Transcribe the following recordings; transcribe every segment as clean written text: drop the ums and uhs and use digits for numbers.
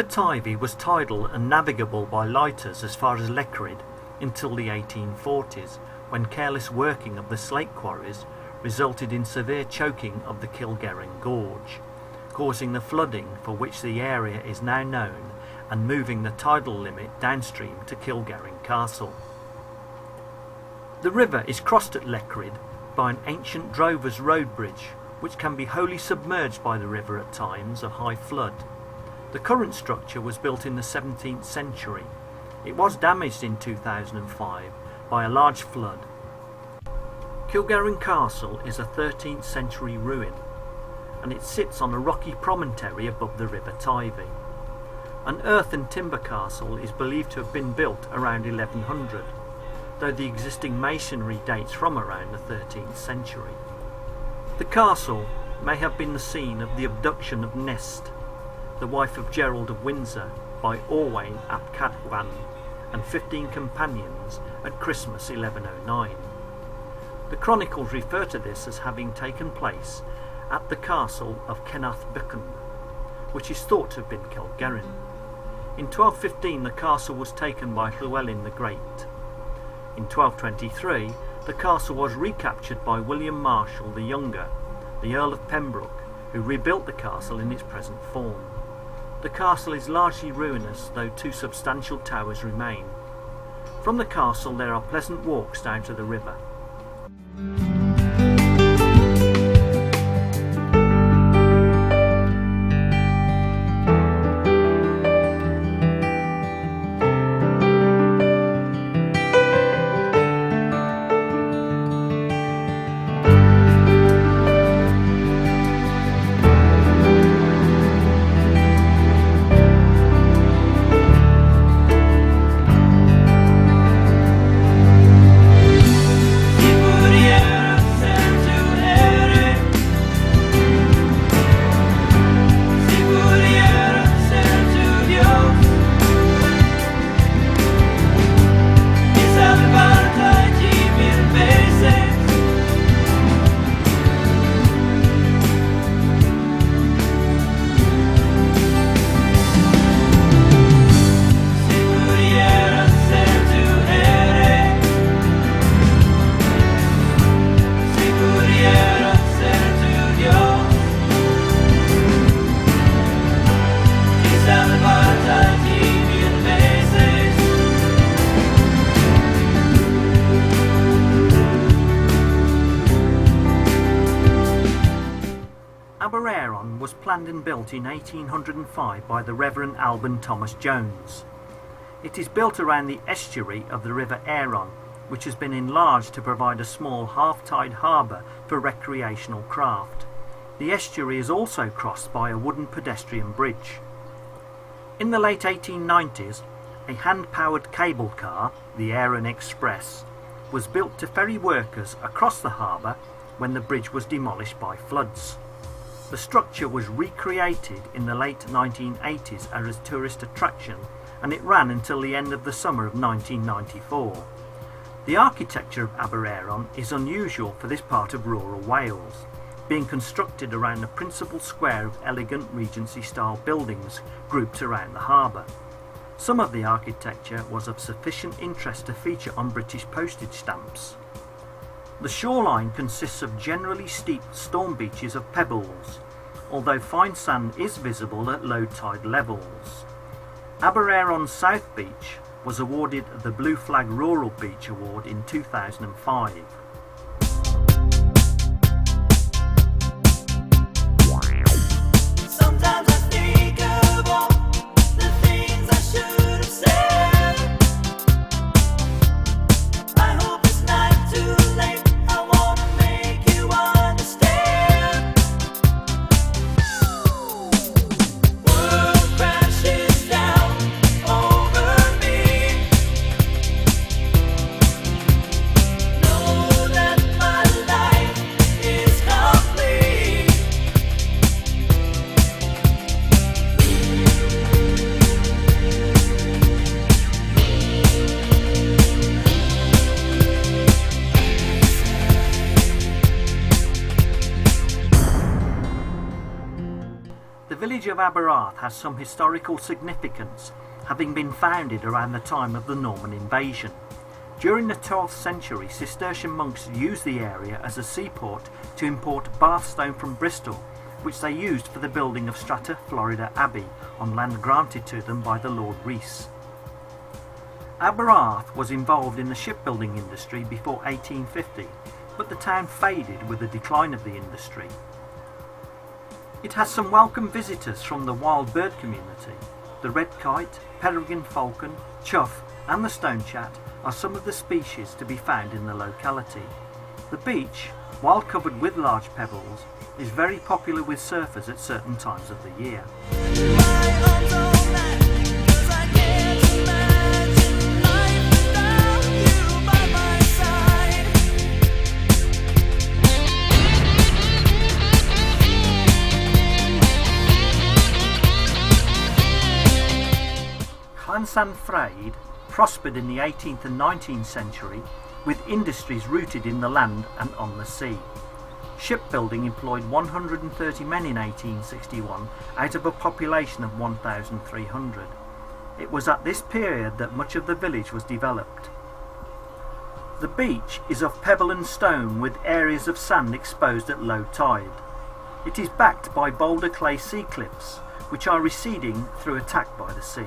River Teivi was tidal and navigable by lighters as far as Leckerid until the 1840s, when careless working of the slate quarries resulted in severe choking of the Kilgerran Gorge, causing the flooding for which the area is now known and moving the tidal limit downstream to Kilgerran Castle. The river is crossed at Leckerid by an ancient drover's road bridge, which can be wholly submerged by the river at times of high flood. The current structure was built in the 17th century. It was damaged in 2005 by a large flood. Kilgerran Castle is a 13th century ruin, and it sits on a rocky promontory above the River Teivi. An earth and timber castle is believed to have been built around 1100, though the existing masonry dates from around the 13th century. The castle may have been the scene of the abduction of Nest, the wife of Gerald of Windsor, by Orwain ap Cadwgan and 15 companions at Christmas 1109. The chronicles refer to this as having taken place at the castle of Cenarthbuchan, which is thought to have been Kilgerran. In 1215 the castle was taken by Llywelyn the Great. In 1223 the castle was recaptured by William Marshal the Younger, the Earl of Pembroke, who rebuilt the castle in its present form. The castle is largely ruinous, though 2 substantial towers remain. From the castle there are pleasant walks down to the river. Was planned and built in 1805 by the Reverend Alban Thomas Jones. It is built around the estuary of the River Aeron, which has been enlarged to provide a small half-tide harbour for recreational craft. The estuary is also crossed by a wooden pedestrian bridge. In the late 1890s, a hand-powered cable car, the Aeron Express, was built to ferry workers across the harbour when the bridge was demolished by floods. The structure was recreated in the late 1980s as a tourist attraction, and it ran until the end of the summer of 1994. The architecture of Abereiron is unusual for this part of rural Wales, being constructed around the principal square of elegant Regency-style buildings grouped around the harbour. Some of the architecture was of sufficient interest to feature on British postage stamps. The shoreline consists of generally steep storm beaches of pebbles, although fine sand is visible at low tide levels. Abereiron South Beach was awarded the Blue Flag Rural Beach Award in 2005. Sometimes I think of all the things I should have said. I hope it's not too late. I want to make you understand. World crashes down over me. No Aberarth has some historical significance, having been founded around the time of the Norman invasion. During the 12th century, Cistercian monks used the area as a seaport to import bathstone from Bristol, which they used for the building of Strata Florida Abbey on land granted to them by the Lord Rees. Aberarth was involved in the shipbuilding industry before 1850, but the town faded with the decline of the industry. It has some welcome visitors from the wild bird community. The red kite, peregrine falcon, chough and the stonechat are some of the species to be found in the locality. The beach, while covered with large pebbles, is very popular with surfers at certain times of the year. Llansanfraid prospered in the 18th and 19th century with industries rooted in the land and on the sea. Shipbuilding employed 130 men in 1861 out of a population of 1,300. It was at this period that much of the village was developed. The beach is of pebble and stone with areas of sand exposed at low tide. It is backed by boulder clay sea cliffs, which are receding through attack by the sea.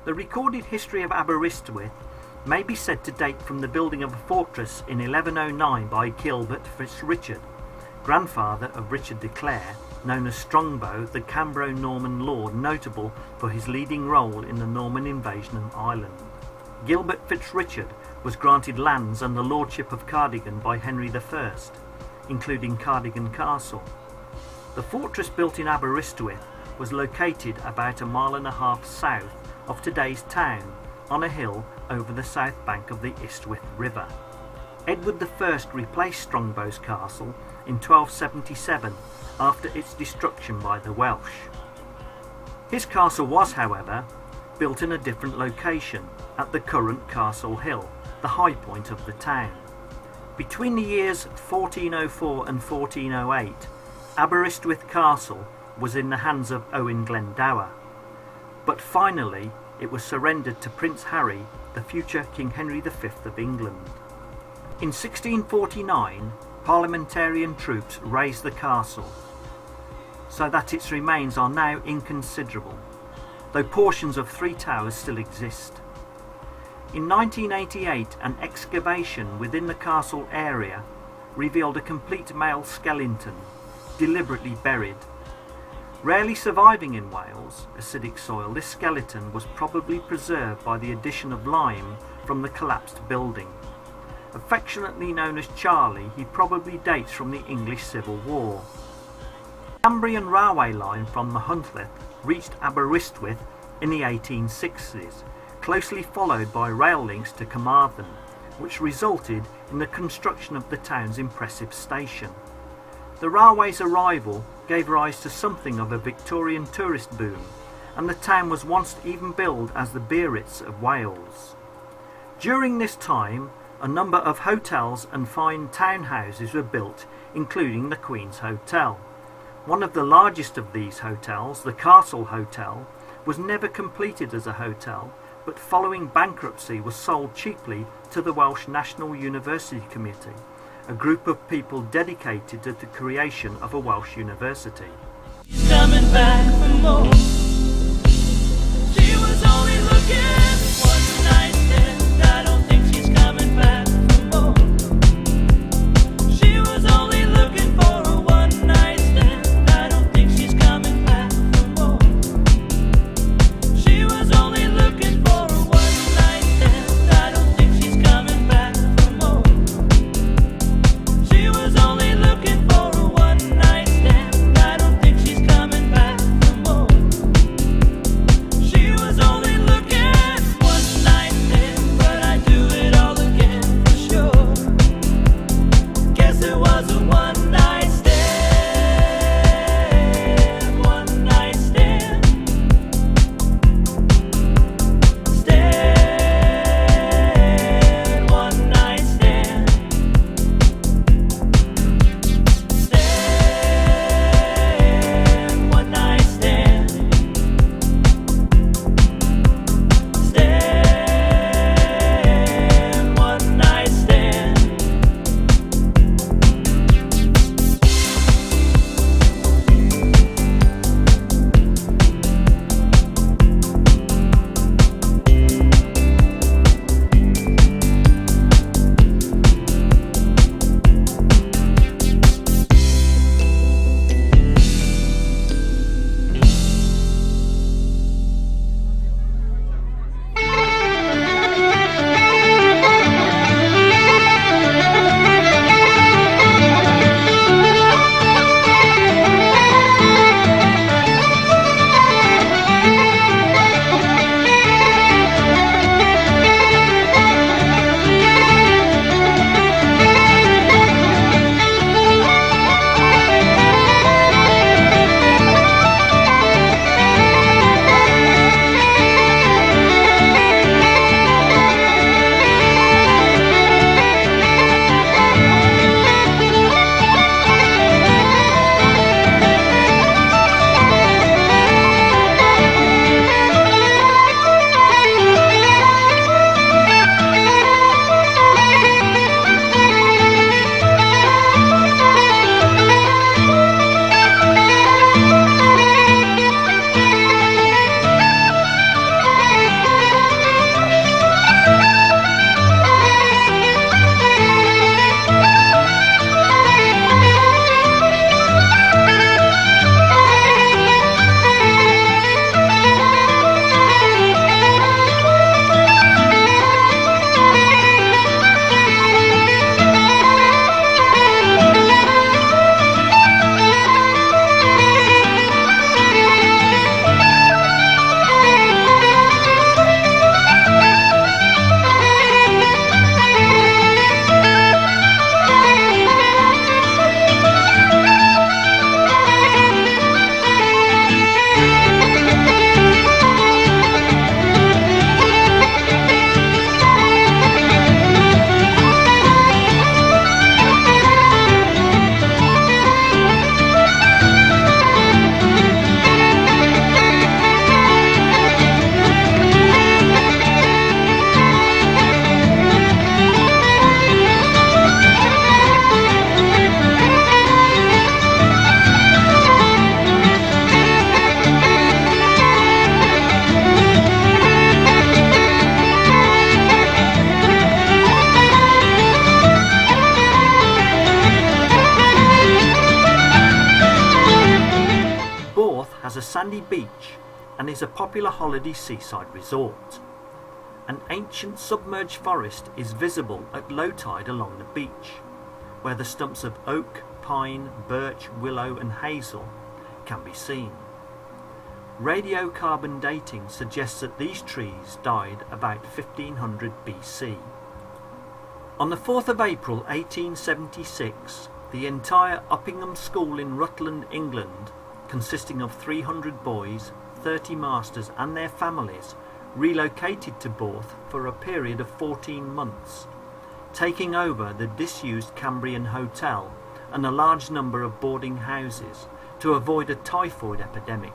The recorded history of Aberystwyth may be said to date from the building of a fortress in 1109 by Gilbert Fitzrichard, grandfather of Richard de Clare, known as Strongbow, the Cambro-Norman lord notable for his leading role in the Norman invasion of Ireland. Gilbert Fitzrichard was granted lands and the lordship of Cardigan by Henry I, including Cardigan Castle. The fortress built in Aberystwyth was located about 1.5 miles south of today's town, on a hill over the south bank of the Istwith River. Edward I replaced Strongbow's castle in 1277 after its destruction by the Welsh. His castle was, however, built in a different location at the current Castle Hill, the high point of the town. Between the years 1404 and 1408, Aberystwyth Castle was in the hands of Owen Glendower, but finally it was surrendered to Prince Harry, the future King Henry V of England. In 1649, parliamentarian troops razed the castle, so that its remains are now inconsiderable, though portions of 3 towers still exist. In 1988, an excavation within the castle area revealed a complete male skeleton, deliberately buried. Rarely surviving in Wales, acidic soil, this skeleton was probably preserved by the addition of lime from the collapsed building. Affectionately known as Charlie, he probably dates from the English Civil War. The Cambrian railway line from Machynlleth reached Aberystwyth in the 1860s, closely followed by rail links to Carmarthen, which resulted in the construction of the town's impressive station. The railway's arrival gave rise to something of a Victorian tourist boom, and the town was once even billed as the Biarritz of Wales. During this time, A number of hotels and fine townhouses were built, including the Queen's Hotel. One of the largest of these hotels, the Castle Hotel, was never completed as a hotel, but following bankruptcy was sold cheaply to the Welsh National University Committee, a group of people dedicated to the creation of a Welsh university. She's coming back for more. She was only looking one night stand. I don't think she's coming back for more. She was only looking for a one night stand. I don't think she's coming back for more. She was only looking for a one night stand. I don't think she's coming back for more. She was only looking for a one night stand. I don't think she's coming back for more. She was only looking one night stand, but I do it all again for sure. Guess it was a one night stand. One night stand. Stand. One night stand. Stand. One night stand. Stand. One night stand. has a sandy beach and is a popular holiday seaside resort. An ancient submerged forest is visible at low tide along the beach, where the stumps of oak, pine, birch, willow and hazel can be seen. Radiocarbon dating suggests that these trees died about 1500 BC. On the 4th of April 1876, the entire Uppingham School in Rutland, England, consisting of 300 boys, 30 masters and their families, relocated to Borth for a period of 14 months, taking over the disused Cambrian Hotel and a large number of boarding houses to avoid a typhoid epidemic.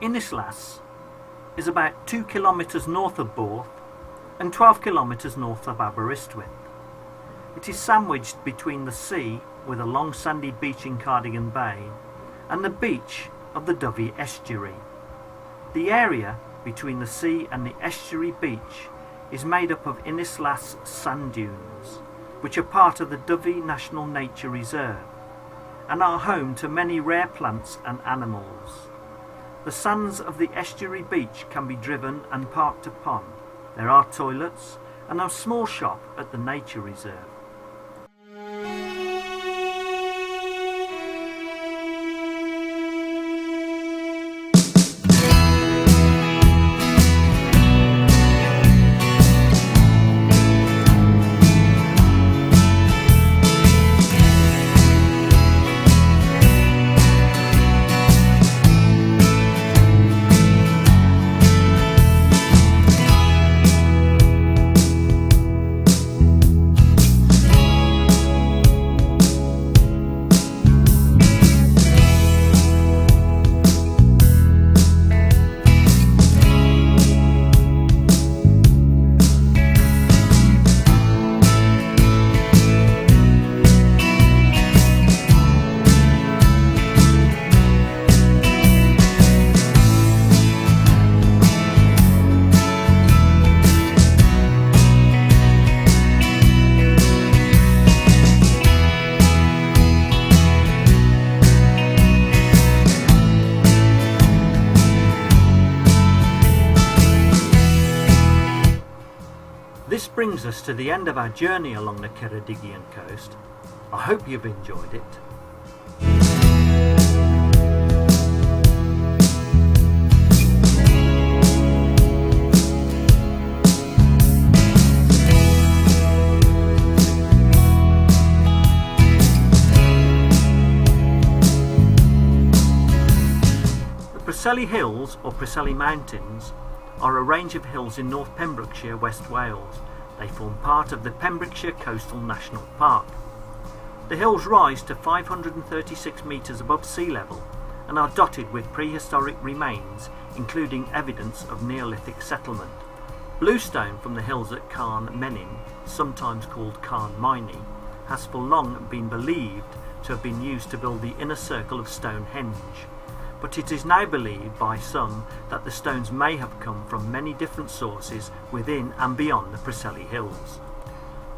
Innislas is about 2 kilometres north of Borth and 12 kilometres north of Aberystwyth. It is sandwiched between the sea, with a long sandy beach in Cardigan Bay, and the beach of the Dyfi estuary. The area between the sea and the estuary beach is made up of Innislas sand dunes, which are part of the Dyfi National Nature Reserve and are home to many rare plants and animals. The sands of the estuary beach can be driven and parked upon. There are toilets and a small shop at the nature reserve. This brings us to the end of our journey along the Ceredigeon Coast. I hope you've enjoyed it. The Preseli Hills, or Preseli Mountains, are a range of hills in North Pembrokeshire, West Wales. They form part of the Pembrokeshire Coastal National Park. The hills rise to 536 metres above sea level and are dotted with prehistoric remains, including evidence of Neolithic settlement. Bluestone from the hills at Carn Menyn, sometimes called Carn Miney, has for long been believed to have been used to build the inner circle of Stonehenge, but it is now believed by some that the stones may have come from many different sources within and beyond the Preseli Hills.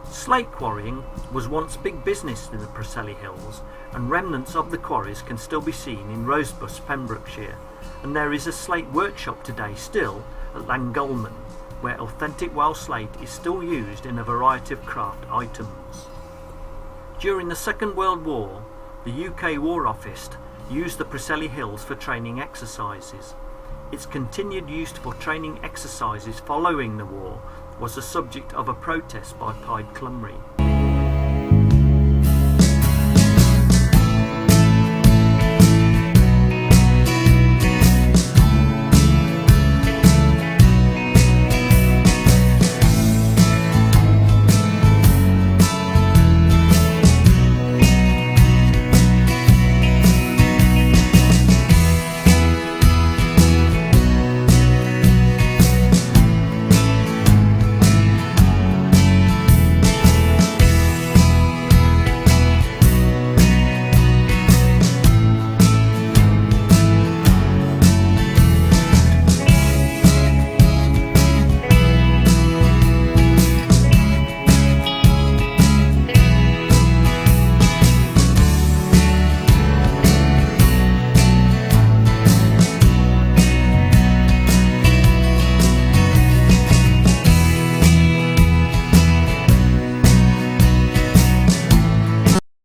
Slate quarrying was once big business in the Preseli Hills, and remnants of the quarries can still be seen in Rosebus, Pembrokeshire, and there is a slate workshop today still at Llangolman, where authentic Welsh slate is still used in a variety of craft items. During the Second World War, the UK War Office used the Preseli Hills for training exercises. Its continued use for training exercises following the war was the subject of a protest by Plaid Cymru.